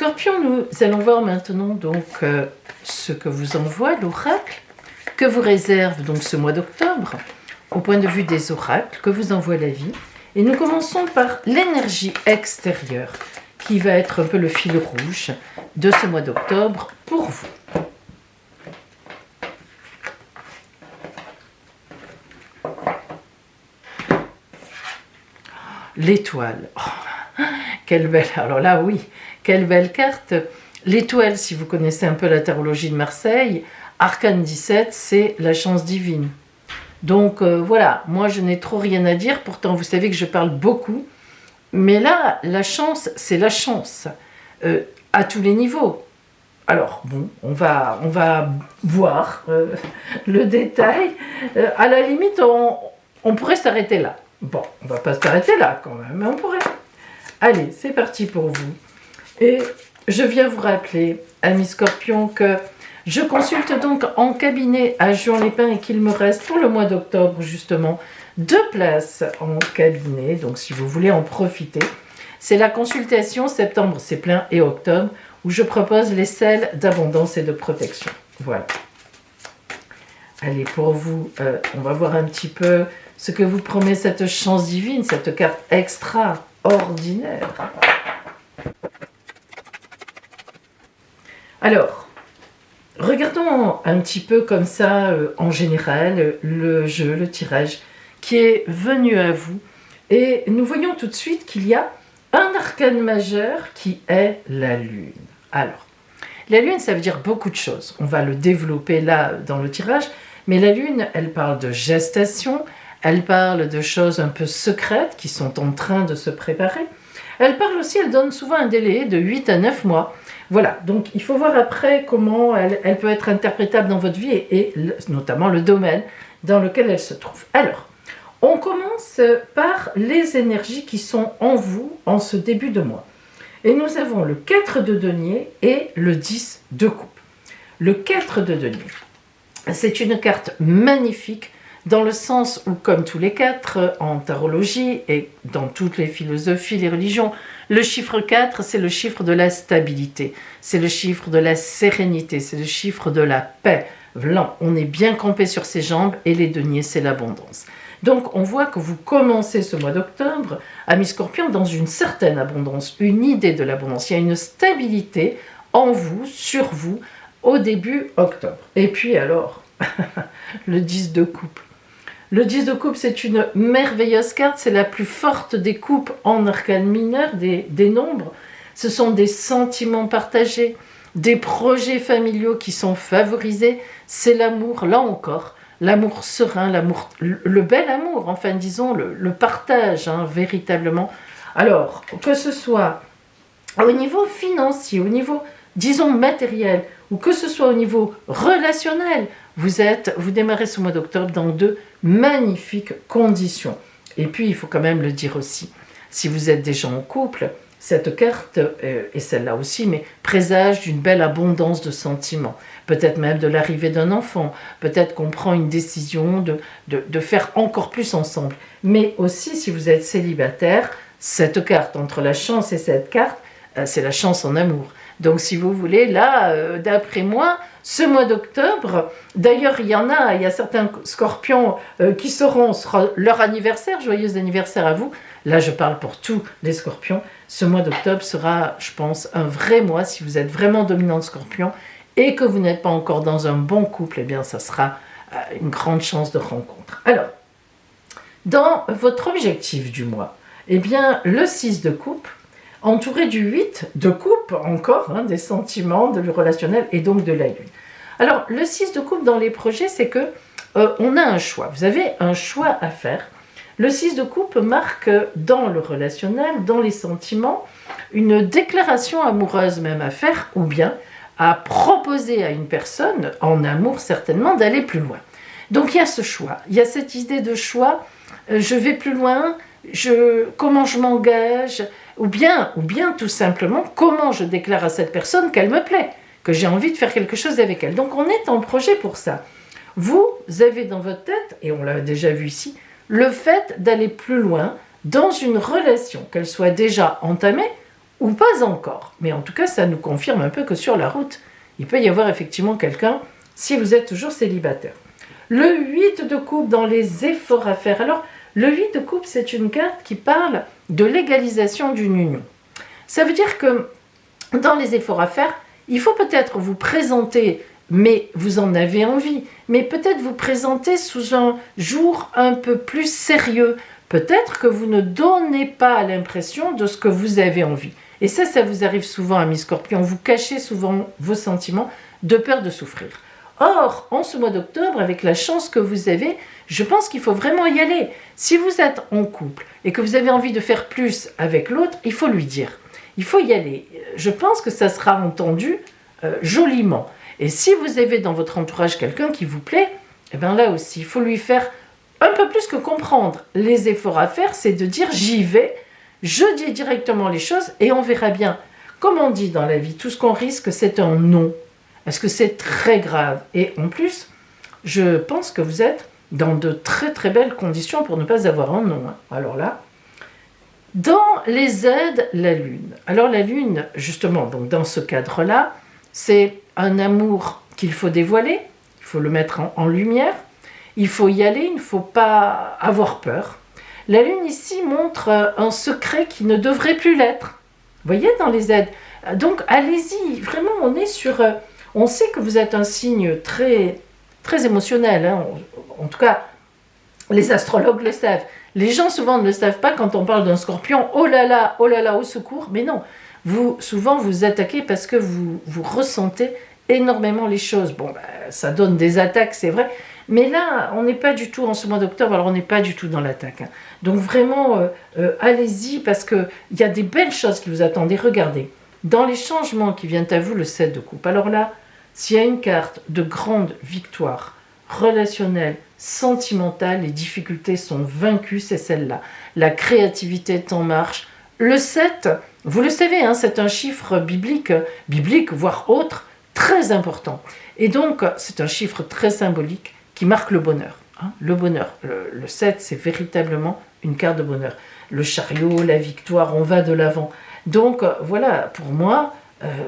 Scorpion, nous allons voir maintenant donc ce que vous envoie l'oracle, que vous réserve donc ce mois d'octobre, au point de vue des oracles, que vous envoie la vie. Et nous commençons par l'énergie extérieure, qui va être un peu le fil rouge de ce mois d'octobre pour vous. L'étoile. Oh, quelle belle. Alors là, oui, quelle belle carte. L'étoile, si vous connaissez un peu la tarologie de Marseille, Arcane 17, c'est la chance divine. Donc voilà, moi je n'ai trop rien à dire, pourtant vous savez que je parle beaucoup. Mais là, la chance, c'est la chance, à tous les niveaux. Alors, bon, on va voir le détail. À la limite, on pourrait s'arrêter là. Bon, on va pas s'arrêter là quand même, mais on pourrait. Allez, c'est parti pour vous. Et je viens vous rappeler, amis Scorpions, que je consulte donc en cabinet à Juan-les-Pins et qu'il me reste pour le mois d'octobre, justement, 2 places en cabinet. Donc, si vous voulez en profiter, c'est la consultation septembre, c'est plein, et octobre, où je propose les sels d'abondance et de protection. Voilà. Allez, pour vous, on va voir un petit peu ce que vous promet cette chance divine, cette carte extraordinaire. Alors, regardons un petit peu comme ça, en général, le jeu, le tirage qui est venu à vous. Et nous voyons tout de suite qu'il y a un arcane majeur qui est la Lune. Alors, la Lune, ça veut dire beaucoup de choses. On va le développer là dans le tirage. Mais la Lune, elle parle de gestation, elle parle de choses un peu secrètes qui sont en train de se préparer. Elle parle aussi, elle donne souvent un délai de 8 à 9 mois. Voilà, donc il faut voir après comment elle peut être interprétable dans votre vie et notamment le domaine dans lequel elle se trouve. Alors, on commence par les énergies qui sont en vous en ce début de mois. Et nous avons le 4 de denier et le 10 de coupe. Le 4 de denier, c'est une carte magnifique dans le sens où, comme tous les 4 en tarologie et dans toutes les philosophies, les religions, le chiffre 4, c'est le chiffre de la stabilité, c'est le chiffre de la sérénité, c'est le chiffre de la paix. Là, on est bien campé sur ses jambes et les deniers, c'est l'abondance. Donc, on voit que vous commencez ce mois d'octobre, amis Scorpions, dans une certaine abondance, une idée de l'abondance. Il y a une stabilité en vous, sur vous, au début octobre. Et puis alors, le 10 de coupe. Le 10 de coupe, c'est une merveilleuse carte, c'est la plus forte des coupes en arcane mineur, des nombres. Ce sont des sentiments partagés, des projets familiaux qui sont favorisés. C'est l'amour, là encore, l'amour serein, l'amour, le bel amour, enfin disons, le partage, hein, véritablement. Alors, que ce soit au niveau financier, au niveau, disons, matériel, ou que ce soit au niveau relationnel, vous démarrez ce mois d'octobre dans de magnifiques conditions. Et puis, il faut quand même le dire aussi, si vous êtes déjà en couple, cette carte, et celle-là aussi, mais présage d'une belle abondance de sentiments. Peut-être même de l'arrivée d'un enfant. Peut-être qu'on prend une décision de faire encore plus ensemble. Mais aussi, si vous êtes célibataire, cette carte, entre la chance et cette carte, c'est la chance en amour. Donc, si vous voulez, là, d'après moi, ce mois d'octobre, d'ailleurs, il y a certains scorpions qui sera leur anniversaire, joyeux anniversaire à vous. Là, je parle pour tous les scorpions. Ce mois d'octobre sera, je pense, un vrai mois. Si vous êtes vraiment dominant de scorpion et que vous n'êtes pas encore dans un bon couple, eh bien, ça sera une grande chance de rencontre. Alors, dans votre objectif du mois, eh bien, le 6 de coupe, entouré du 8 de coupe, encore, hein, des sentiments, de relationnel et donc de la lune. Alors, le 6 de coupe dans les projets, c'est que on a un choix. Vous avez un choix à faire. Le 6 de coupe marque dans le relationnel, dans les sentiments, une déclaration amoureuse même à faire, ou bien à proposer à une personne, en amour certainement, d'aller plus loin. Donc, il y a ce choix. Il y a cette idée de choix, je vais plus loin, comment je m'engage, ou bien tout simplement, comment je déclare à cette personne qu'elle me plaît, que j'ai envie de faire quelque chose avec elle. Donc on est en projet pour ça. Vous avez dans votre tête, et on l'a déjà vu ici, le fait d'aller plus loin dans une relation, qu'elle soit déjà entamée ou pas encore. Mais en tout cas, ça nous confirme un peu que sur la route, il peut y avoir effectivement quelqu'un si vous êtes toujours célibataire. Le 8 de coupe dans les efforts à faire. Alors, le 8 de coupe, c'est une carte qui parle de l'égalisation d'une union. Ça veut dire que dans les efforts à faire, il faut peut-être vous présenter, mais vous en avez envie, mais peut-être vous présenter sous un jour un peu plus sérieux. Peut-être que vous ne donnez pas l'impression de ce que vous avez envie. Et ça vous arrive souvent, amis Scorpions, vous cachez souvent vos sentiments de peur de souffrir. Or, en ce mois d'octobre, avec la chance que vous avez, je pense qu'il faut vraiment y aller. Si vous êtes en couple et que vous avez envie de faire plus avec l'autre, il faut lui dire. Il faut y aller. Je pense que ça sera entendu joliment. Et si vous avez dans votre entourage quelqu'un qui vous plaît, eh bien là aussi, il faut lui faire un peu plus que comprendre. Les efforts à faire, c'est de dire j'y vais, je dis directement les choses et on verra bien. Comme on dit dans la vie, tout ce qu'on risque, c'est un non. Est-ce que c'est très grave? Et en plus, je pense que vous êtes dans de très très belles conditions pour ne pas avoir un non. Alors là, dans les aides, la lune. Alors la lune, justement, donc dans ce cadre-là, c'est un amour qu'il faut dévoiler, il faut le mettre en lumière, il faut y aller, il ne faut pas avoir peur. La lune ici montre un secret qui ne devrait plus l'être. Vous voyez, dans les aides. Donc allez-y, vraiment, on est sur... on sait que vous êtes un signe très, très émotionnel, hein. En tout cas, les astrologues le savent. Les gens souvent ne le savent pas quand on parle d'un scorpion. Oh là là, au secours. Mais non, souvent vous attaquez parce que vous ressentez énormément les choses. Bon, ça donne des attaques, c'est vrai. Mais là, on n'est pas du tout en ce mois d'octobre, alors on n'est pas du tout dans l'attaque. Hein. Donc vraiment, allez-y parce qu'il y a des belles choses qui vous attendent. Et regardez, dans les changements qui viennent à vous, le 7 de coupe. Alors là, s'il y a une carte de grande victoire relationnelle, sentimentale, les difficultés sont vaincues, c'est celle-là. La créativité est en marche. Le 7, vous le savez, hein, c'est un chiffre biblique, voire autre, très important. Et donc, c'est un chiffre très symbolique qui marque le bonheur. Hein, le bonheur. Le 7, c'est véritablement une carte de bonheur. Le chariot, la victoire, on va de l'avant. Donc, voilà, pour moi,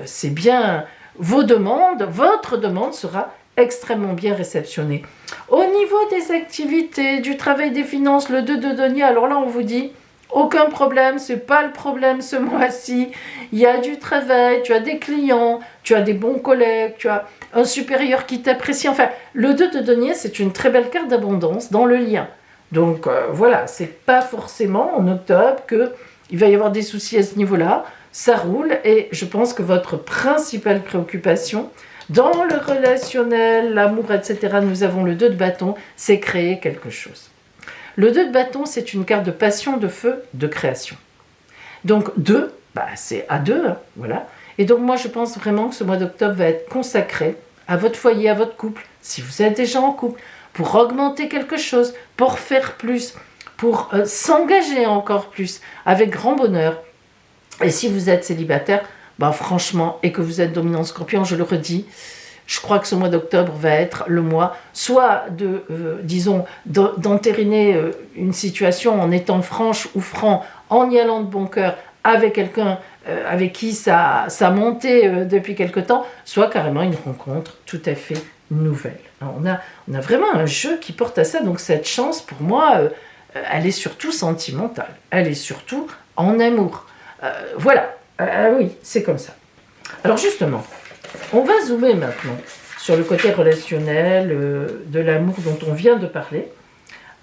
c'est bien... votre demande sera extrêmement bien réceptionnée. Au niveau des activités, du travail, des finances, le 2 de denier, alors là, on vous dit... aucun problème, c'est pas le problème ce mois-ci. Il y a du travail, tu as des clients, tu as des bons collègues, tu as un supérieur qui t'apprécie. Enfin, le 2 de denier, c'est une très belle carte d'abondance dans le lien. Donc voilà, c'est pas forcément en octobre qu'il va y avoir des soucis à ce niveau-là. Ça roule et je pense que votre principale préoccupation dans le relationnel, l'amour, etc., nous avons le 2 de bâton, c'est créer quelque chose. Le 2 de bâton, c'est une carte de passion, de feu, de création. Donc 2, c'est à 2, hein, voilà. Et donc moi, je pense vraiment que ce mois d'octobre va être consacré à votre foyer, à votre couple, si vous êtes déjà en couple, pour augmenter quelque chose, pour faire plus, pour s'engager encore plus, avec grand bonheur. Et si vous êtes célibataire, franchement, et que vous êtes dominant Scorpion, je le redis, je crois que ce mois d'octobre va être le mois, soit d'entériner une situation en étant franche ou franc, en y allant de bon cœur avec quelqu'un avec qui ça a monté depuis quelque temps, soit carrément une rencontre tout à fait nouvelle. Alors, on a vraiment un jeu qui porte à ça, donc cette chance, pour moi, elle est surtout sentimentale, elle est surtout en amour. Voilà, oui, c'est comme ça. Alors justement, on va zoomer maintenant sur le côté relationnel de l'amour dont on vient de parler,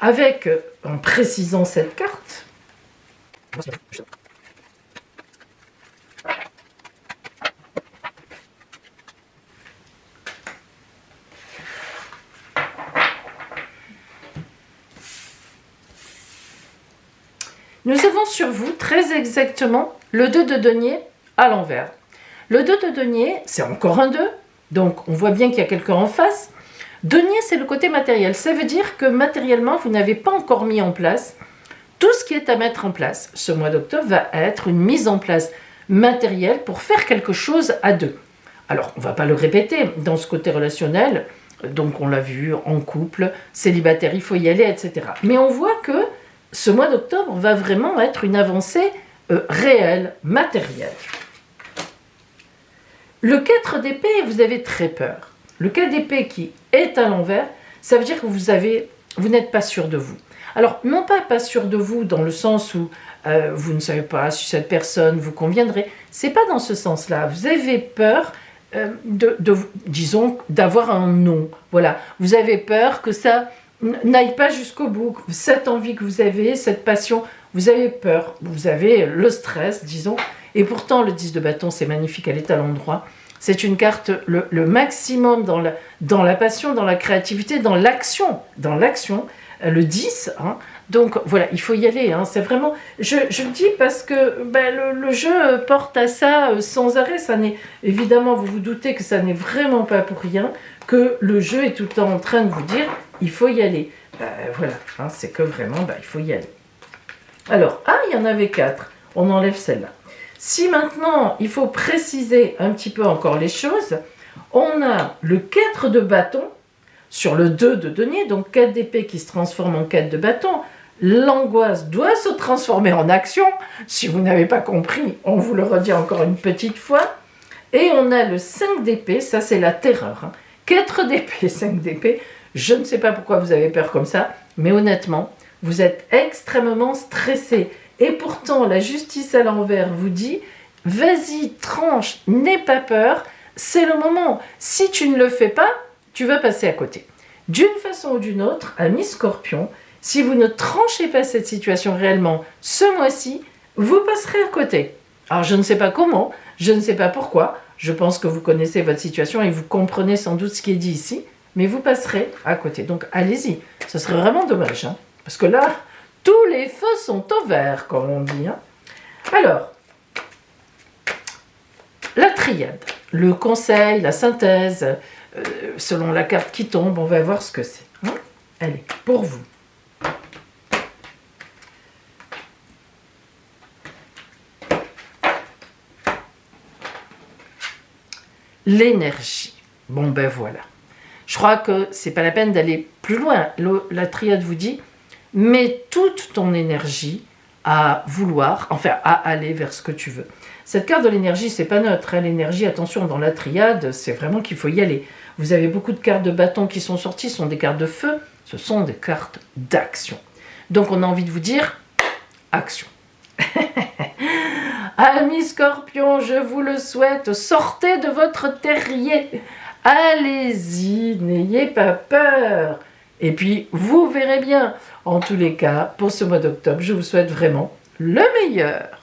avec, en précisant cette carte, nous avons sur vous très exactement le 2 de denier à l'envers. Le 2 de denier, c'est encore un 2, donc on voit bien qu'il y a quelqu'un en face. Denier, c'est le côté matériel. Ça veut dire que matériellement, vous n'avez pas encore mis en place tout ce qui est à mettre en place. Ce mois d'octobre va être une mise en place matérielle pour faire quelque chose à deux. Alors, on ne va pas le répéter dans ce côté relationnel, donc on l'a vu en couple, célibataire, il faut y aller, etc. Mais on voit que ce mois d'octobre va vraiment être une avancée réel, matériel. Le 4 d'épée, vous avez très peur. Le 4 d'épée qui est à l'envers, ça veut dire que vous n'êtes pas sûr de vous. Alors, non pas sûr de vous dans le sens où vous ne savez pas si cette personne vous conviendrait. C'est pas dans ce sens-là. Vous avez peur disons, d'avoir un non. Voilà. Vous avez peur que ça n'aille pas jusqu'au bout. Cette envie que vous avez, cette passion, vous avez peur. Vous avez le stress, disons. Et pourtant, le 10 de bâton, c'est magnifique, elle est à l'endroit. C'est une carte, le maximum dans la passion, dans la créativité, dans l'action. Le 10, hein. Donc voilà, il faut y aller. Hein. C'est vraiment, je le dis parce que le jeu porte à ça sans arrêt. Ça n'est, évidemment, vous vous doutez que ça n'est vraiment pas pour rien, que le jeu est tout le temps en train de vous dire, il faut y aller. Voilà, hein, c'est que vraiment, il faut y aller. Alors, il y en avait 4. On enlève celle-là. Si maintenant, il faut préciser un petit peu encore les choses, on a le 4 de bâton sur le 2 de denier, donc 4 d'épée qui se transforme en 4 de bâton. L'angoisse doit se transformer en action. Si vous n'avez pas compris, on vous le redit encore une petite fois. Et on a le 5 d'épée, ça c'est la terreur. Hein. 4 d'épée, 5 d'épée, je ne sais pas pourquoi vous avez peur comme ça, mais honnêtement, vous êtes extrêmement stressé. Et pourtant, la justice à l'envers vous dit, vas-y, tranche, n'aie pas peur, c'est le moment. Si tu ne le fais pas, tu vas passer à côté. D'une façon ou d'une autre, ami Scorpion, si vous ne tranchez pas cette situation réellement ce mois-ci, vous passerez à côté. Alors, je ne sais pas comment, je ne sais pas pourquoi, je pense que vous connaissez votre situation et vous comprenez sans doute ce qui est dit ici, mais vous passerez à côté. Donc, allez-y, ce serait vraiment dommage, hein, parce que là, tous les feux sont au vert, comme on dit. Hein. Alors, la triade, le conseil, la synthèse, selon la carte qui tombe, on va voir ce que c'est. Hein. Allez, pour vous. L'énergie. Bon, voilà. Je crois que c'est pas la peine d'aller plus loin. La triade vous dit, mets toute ton énergie à vouloir, à aller vers ce que tu veux. Cette carte de l'énergie, c'est pas neutre. Hein. L'énergie, attention, dans la triade, c'est vraiment qu'il faut y aller. Vous avez beaucoup de cartes de bâton qui sont sorties, ce sont des cartes de feu, ce sont des cartes d'action. Donc on a envie de vous dire, action. Amis Scorpion, je vous le souhaite, sortez de votre terrier. Allez-y, n'ayez pas peur. Et puis, vous verrez bien. En tous les cas, pour ce mois d'octobre, je vous souhaite vraiment le meilleur.